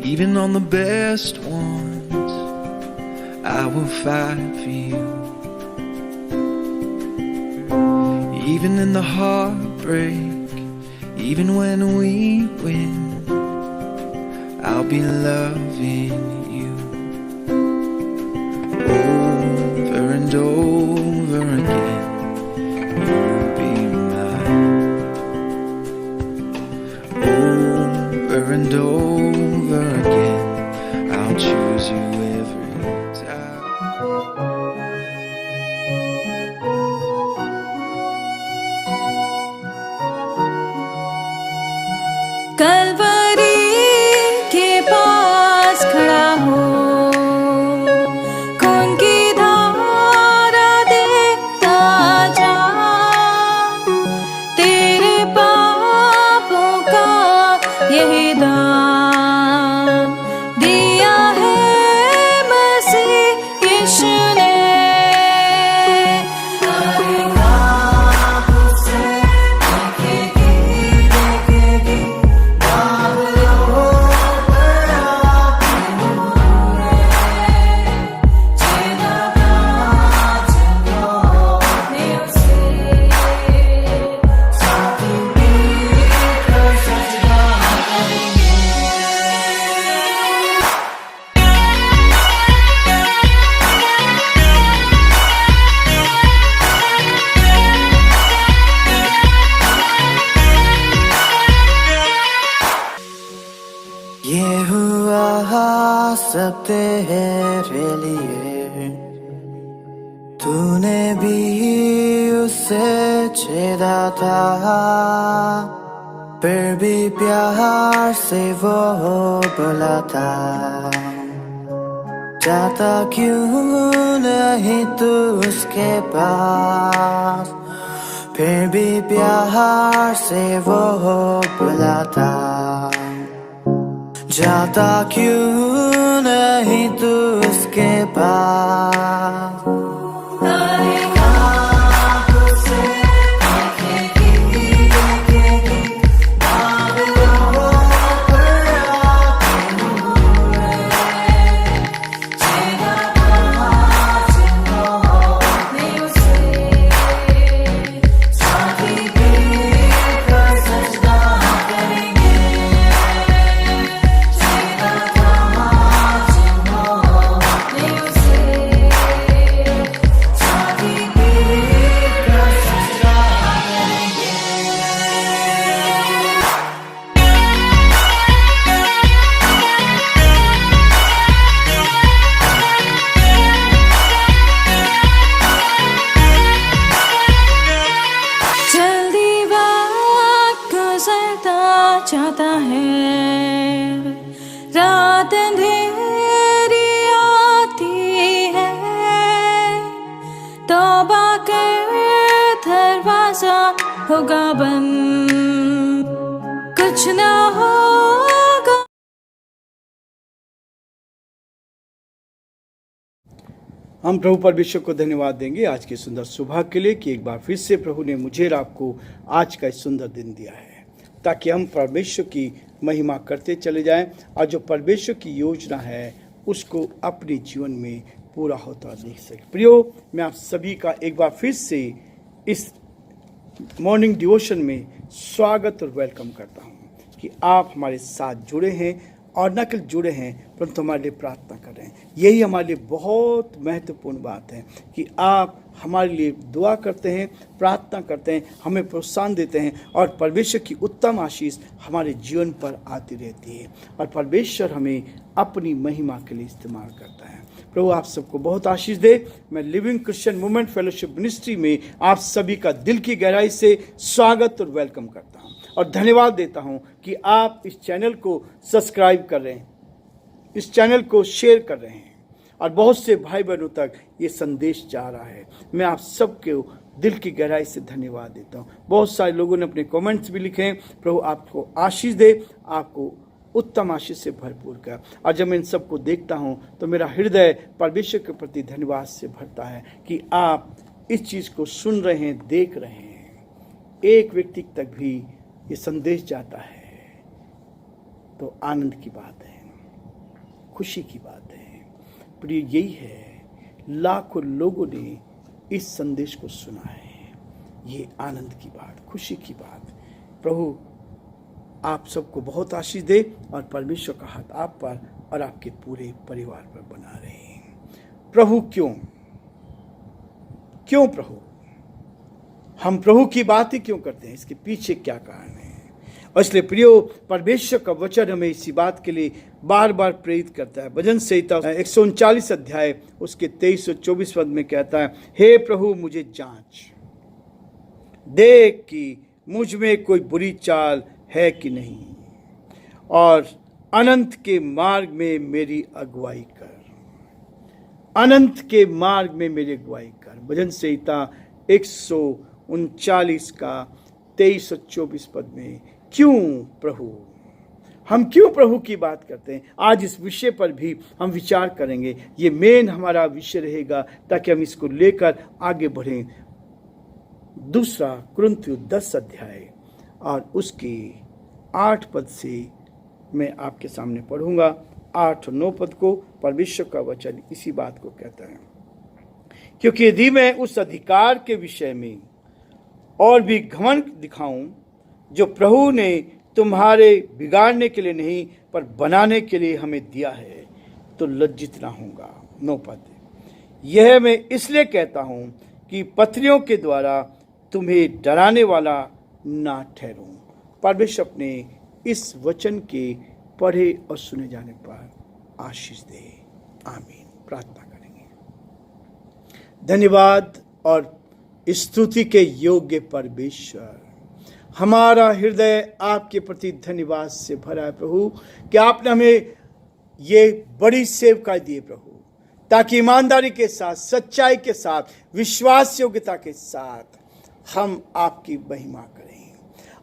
Even on the best ones, I will fight for you. Even in the heartbreak, even when we win, I'll be loving you. Over and over again, you'll be mine. Over and over again, I'll choose you every time. Kalvari के पास खड़ा हो, खून की धारा देखता जा, तेरे पापों का यही दाम दिया है मसीह यीशु ने। ये हुआ सब तेरे लिए, तूने भी उसे छेड़ा था, फिर भी प्यार से वो बुलाता, जाता क्यों नहीं तू उसके पास, फिर भी प्यार से वो बुलाता, जाता क्यों नहीं तू उसके पास। चाहता है, रात अंधेरी आती है, तौबा कर दरवाजा होगा बंद, कुछ ना होगा। हम प्रभु परमेश्वर को धन्यवाद देंगे आज की सुंदर सुबह के लिए कि एक बार फिर से प्रभु ने मुझे और आपको आज का सुंदर दिन दिया है, ताकि हम परमेश्वर की महिमा करते चले जाएं और जो परमेश्वर की योजना है उसको अपने जीवन में पूरा होता देख सकें। प्रियो, मैं आप सभी का एक बार फिर से इस मॉर्निंग डिवोशन में स्वागत और वेलकम करता हूं कि आप हमारे साथ जुड़े हैं और न केवल जुड़े हैं परंतु हमारे लिए प्रार्थना कर रहे हैं। यही हमारे लिए बहुत महत्वपूर्ण बात है कि आप हमारे लिए दुआ करते हैं, प्रार्थना करते हैं, हमें प्रोत्साहन देते हैं और परमेश्वर की उत्तम आशीष हमारे जीवन पर आती रहती है और परमेश्वर हमें अपनी महिमा के लिए इस्तेमाल करता है। प्रभु आप सबको बहुत आशीष दे। मैं living Christian movement fellowship ministry में आप सभी का दिल की गहराई से स्वागत और वेलकम करता हूं और धन्यवाद देता हूं कि आप इस चैनल को सब्सक्राइब कर रहे हैं, इस चैनल को शेयर कर रहे हैं और बहुत से भाई बहनों तक ये संदेश जा रहा है। मैं आप सबके दिल की गहराई से धन्यवाद देता हूँ। बहुत सारे लोगों ने अपने कमेंट्स भी लिखे हैं। प्रभु आपको आशीष दे, आपको उत्तम आशीष से भरपूर कर। और जब मैं इन सबको देखता हूँ तो मेरा हृदय परमेश्वर के प्रति धन्यवाद से भरता है कि आप इस चीज़ को सुन रहे हैं, देख रहे हैं, एक व्यक्ति तक भी ये संदेश जाता है तो आनंद की बात है। खुशी की बात है। प्रिय, यही है, लाखों लोगों ने इस संदेश को सुना है। ये आनंद की बात, खुशी की बात। प्रभु आप सबको बहुत आशीष दे और परमेश्वर का हाथ आप पर और आपके पूरे परिवार पर बना रहे। प्रभु क्यों प्रभु, हम प्रभु की बात ही क्यों करते हैं? इसके पीछे क्या कारण है? और इसलिए प्रियो, परमेश्वर का वचन हमें इसी बात के लिए बार बार प्रेरित करता है। भजन संहिता 139 अध्याय उसके 23 और 24 पद में कहता है, हे प्रभु मुझे जांच, देख कि मुझ में कोई बुरी चाल है कि नहीं, और अनंत के मार्ग में मेरी अगुवाई कर। अनंत के मार्ग में मेरी अगुवाई कर। भजन संहिता 139 का 23 और 24 पद में। क्यों प्रभु, हम क्यों प्रभु की बात करते हैं? आज इस विषय पर भी हम विचार करेंगे। ये मेन हमारा विषय रहेगा ताकि हम इसको लेकर आगे बढ़ें। दूसरा कुरिन्थियों 10 अध्याय और उसके 8 पद से मैं आपके सामने पढ़ूंगा। 8 और 9 पद को परमेश्वर का वचन इसी बात को कहता है, क्योंकि यदि मैं उस अधिकार के विषय में और भी घमंड दिखाऊं जो प्रभु ने तुम्हारे बिगाड़ने के लिए नहीं पर बनाने के लिए हमें दिया है, तो लज्जित ना होगा। 9 पद, यह मैं इसलिए कहता हूं कि पत्रियों के द्वारा तुम्हें डराने वाला ना ठहरूं। परमेश्वर अपने इस वचन के पढ़े और सुने जाने पर आशीष दे। आमीन। प्रार्थना करेंगे। धन्यवाद और स्तुति के योग्य परमेश्वर, हमारा हृदय आपके प्रति धन्यवाद से भरा है प्रभु कि आपने हमें ये बड़ी सेवकाई दी प्रभु, ताकि ईमानदारी के साथ, सच्चाई के साथ, विश्वास योग्यता के साथ हम आपकी महिमा करें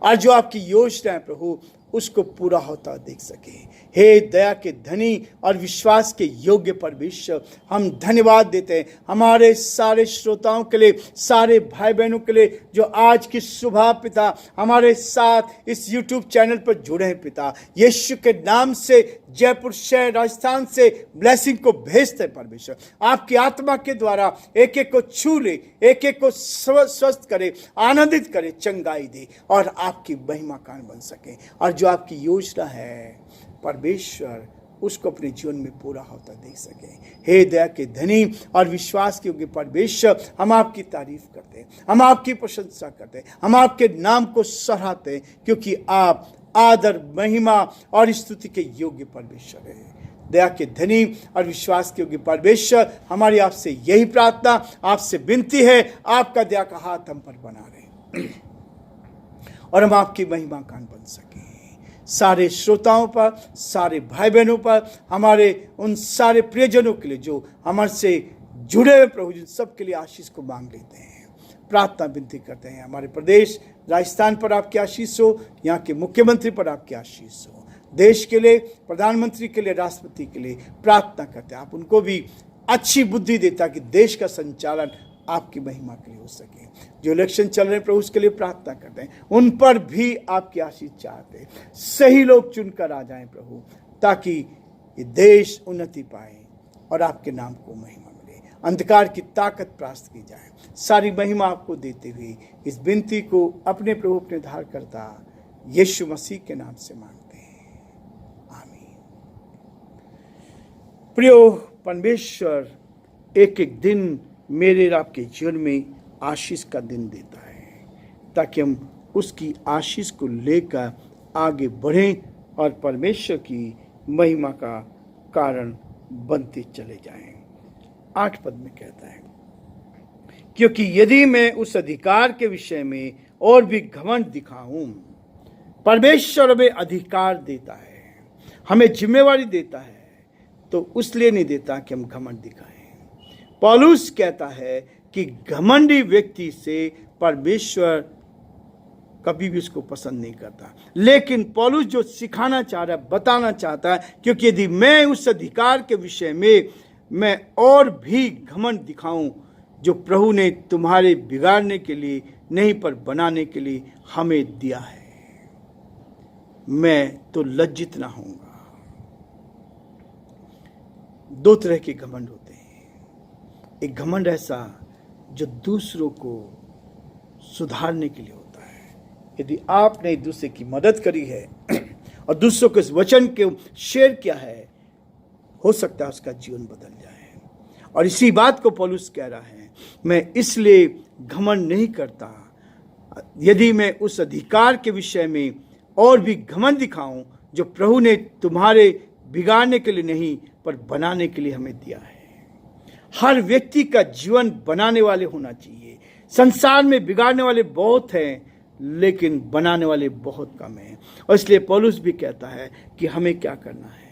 और जो आपकी योजना है प्रभु उसको पूरा होता देख सके। हे दया के धनी और विश्वास के योग्य परमेश्वर, हम धन्यवाद देते हैं हमारे सारे श्रोताओं के लिए, सारे भाई बहनों के लिए जो आज की सुबह पिता हमारे साथ इस YouTube चैनल पर जुड़े हैं पिता। यीशु के नाम से जयपुर शहर राजस्थान से ब्लेसिंग को भेजते हैं परमेश्वर। आपकी आत्मा के द्वारा एक एक को छू ले, एक एक को स्वस्थ करे, आनंदित करे, चंगाई दे और आपकी महिमा कारण बन सके। और जो आपकी योजना है परमेश्वर उसको अपने जीवन में पूरा होता देख सके। हे दया के धनी और विश्वास के योग्य परमेश्वर, हम आपकी तारीफ करते हैं, हम आपकी प्रशंसा करते हैं, हम आपके नाम को सराहते हैं, क्योंकि आप आदर, महिमा और स्तुति के योग्य परमेश्वर है। दया के धनी और विश्वास के योग्य परमेश्वर, हमारी आपसे यही प्रार्थना, आपसे विनती है, आपका दया का हाथ हम पर बना रहे और हम आपकी महिमा कान बन सके। सारे श्रोताओं पर, सारे भाई बहनों पर, हमारे उन सारे प्रियजनों के लिए जो हमारे से जुड़े हुए प्रभु, जिन सब के लिए आशीष को मांग लेते हैं। प्रार्थना विनती करते हैं हमारे प्रदेश राजस्थान पर आपकी आशीष हो, यहाँ के मुख्यमंत्री पर आपकी आशीष हो, देश के लिए, प्रधानमंत्री के लिए, राष्ट्रपति के लिए प्रार्थना करते हैं आप उनको भी अच्छी बुद्धि दे ताकि देश का संचालन आपकी महिमा के लिए हो सके। जो इलेक्शन चल रहे हैं प्रभु उसके लिए प्रार्थना करते हैं, उन पर भी आपकी आशीष चाहते हैं। सही लोग चुनकर आ जाएं प्रभु, ताकि ये देश उन्नति पाए और आपके नाम को महिमा मिले, अंधकार की ताकत प्राप्त की जाए। सारी महिमा आपको देते हुए इस विनती को अपने प्रभु, अपने उद्धारकर्ता यीशु मसीह के नाम से मांगते हैं, आमीन। प्रियो परमेश्वर एक एक दिन मेरे और आपके जीवन में आशीष का दिन देता है, ताकि हम उसकी आशीष को लेकर आगे बढ़ें और परमेश्वर की महिमा का कारण बनते चले जाएं। 8 पद में कहता है, क्योंकि यदि मैं उस अधिकार के विषय में और भी घमंड दिखाऊं, परमेश्वर हमें अधिकार देता है, हमें जिम्मेवारी देता है, तो उसलिए नहीं देता कि हम घमंड दिखाएं। पौलुस कहता है कि घमंडी व्यक्ति से परमेश्वर कभी भी उसको पसंद नहीं करता। लेकिन पौलुस जो सिखाना चाह रहा है, बताना चाहता है, क्योंकि यदि मैं उस अधिकार के विषय में मैं और भी घमंड दिखाऊं जो प्रभु ने तुम्हारे बिगाड़ने के लिए नहीं पर बनाने के लिए हमें दिया है, मैं तो लज्जित ना होऊंगा। दो तरह के घमंड होते हैं। एक घमंड ऐसा जो दूसरों को सुधारने के लिए होता है। यदि आपने एक दूसरे की मदद करी है और दूसरों को इस वचन के शेयर किया है, हो सकता है उसका जीवन बदल जाए। और इसी बात को पौलुस कह रहा है, मैं इसलिए घमंड नहीं करता यदि मैं उस अधिकार के विषय में और भी घमंड दिखाऊं जो प्रभु ने तुम्हारे बिगाड़ने के लिए नहीं पर बनाने के लिए हमें दिया है। हर व्यक्ति का जीवन बनाने वाले होना चाहिए। संसार में बिगाड़ने वाले बहुत हैं, लेकिन बनाने वाले बहुत कम हैं। और इसलिए पौलुस भी कहता है कि हमें क्या करना है,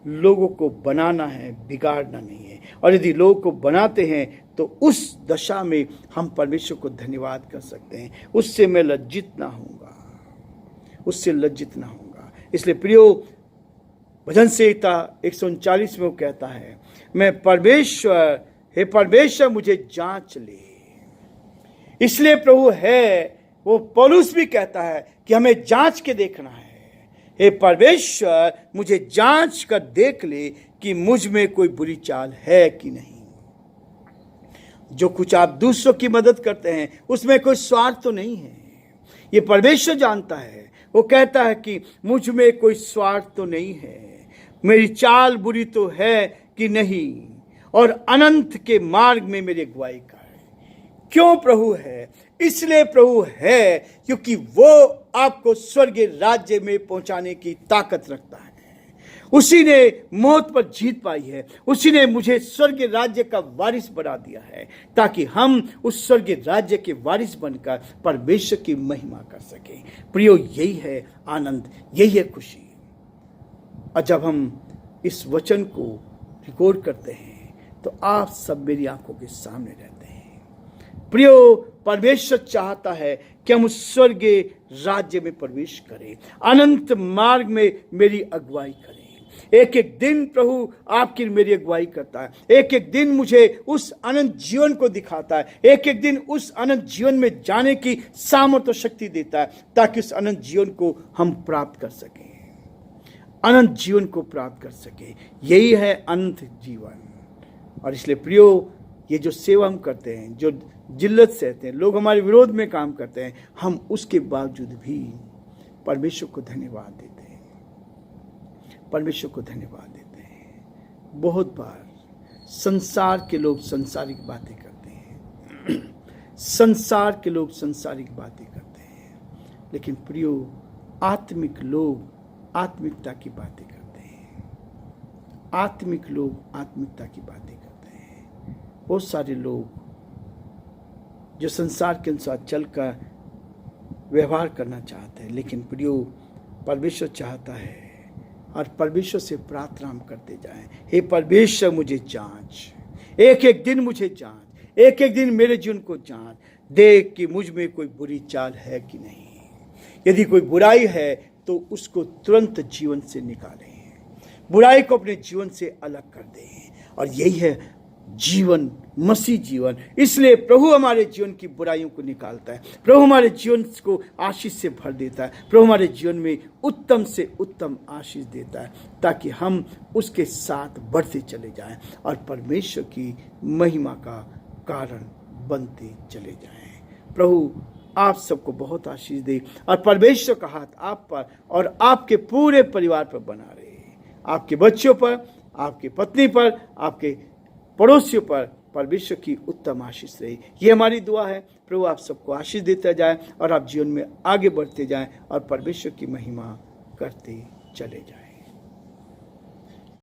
लोगों को बनाना है, बिगाड़ना नहीं है। और यदि लोगों को बनाते हैं तो उस दशा में हम परमेश्वर को धन्यवाद कर सकते हैं। उससे मैं लज्जित ना होऊंगा, उससे लज्जित ना होऊंगा। इसलिए प्रियो, भजन संहिता 139 में वो कहता है, मैं परमेश्वर, हे परमेश्वर मुझे जांच ले। इसलिए प्रभु है, वो पौलुस भी कहता है कि हमें जांच के देखना है। हे परमेश्वर मुझे जांच कर देख ले कि मुझ में कोई बुरी चाल है कि नहीं। जो कुछ आप दूसरों की मदद करते हैं उसमें कोई स्वार्थ तो नहीं है, ये परमेश्वर जानता है। वो कहता है कि मुझ में कोई स्वार्थ तो नहीं है, मेरी चाल बुरी तो है कि नहीं, और अनंत के मार्ग में मेरी अगुवाई कर। क्यों प्रभु है? इसलिए प्रभु है क्योंकि वो आपको स्वर्गीय राज्य में पहुंचाने की ताकत रखता है। उसी ने मौत पर जीत पाई है, उसी ने मुझे स्वर्गीय राज्य का वारिस बना दिया है, ताकि हम उस स्वर्गीय राज्य के वारिस बनकर परमेश्वर की महिमा कर सकें। प्रियो, यही है आनंद, यही है खुशी। और जब हम इस वचन को रिकॉर्ड करते हैं तो आप सब मेरी आंखों के सामने रहते हैं। प्रियो, परमेश्वर चाहता है कि हम उस स्वर्गीय राज्य में प्रवेश करें, अनंत मार्ग में मेरी अगुवाई करें। एक एक दिन प्रभु आपकी मेरी अगुवाई करता है, एक एक दिन मुझे उस अनंत जीवन को दिखाता है, एक एक दिन उस अनंत जीवन में जाने की सामर्थ्य और शक्ति देता है, ताकि उस अनंत जीवन को हम प्राप्त कर सकें, अनंत जीवन को प्राप्त कर सकें। यही है अनंत जीवन। और इसलिए प्रियो, ये जो सेवा हम करते हैं, जो जिल्लत सहते हैं, लोग हमारे विरोध में काम करते हैं, हम उसके बावजूद भी परमेश्वर को धन्यवाद देते हैं, परमेश्वर को धन्यवाद देते हैं। बहुत बार संसार के लोग संसारिक बातें करते हैं, संसार के लोग संसारिक बातें करते हैं, लेकिन प्रियो, आत्मिक लोग आत्मिकता की बातें करते हैं, आत्मिक लोग आत्मिकता की बातें करते हैं। बहुत सारे लोग जो संसार के अनुसार चलकर व्यवहार करना चाहते हैं, लेकिन प्रियो, परमेश्वर चाहता है और परमेश्वर से प्रार्थना हम करते जाएं, हे परमेश्वर मुझे जांच, एक एक दिन मुझे जांच, एक एक दिन मेरे जीवन को जांच, देख कि मुझ में कोई बुरी चाल है कि नहीं। यदि कोई बुराई है तो उसको तुरंत जीवन से निकालें, बुराई को अपने जीवन से अलग कर दें। और यही है जीवन, मसीह जीवन। इसलिए प्रभु हमारे जीवन की बुराइयों को निकालता है, प्रभु हमारे जीवन को आशीष से भर देता है, प्रभु हमारे जीवन में उत्तम से उत्तम आशीष देता है, ताकि हम उसके साथ बढ़ते चले जाएं और परमेश्वर की महिमा का कारण बनते चले जाएं। प्रभु आप सबको बहुत आशीष दे और परमेश्वर का हाथ आप पर और आपके पूरे परिवार पर बना रहे, आपके बच्चों पर, आपकी पत्नी पर, आपके पड़ोसियों पर परमेश्वर की उत्तम आशीष रही। ये हमारी दुआ है। प्रभु आप सबको आशीष देते जाए और आप जीवन में आगे बढ़ते जाएं और परमेश्वर की महिमा करते चले जाएं।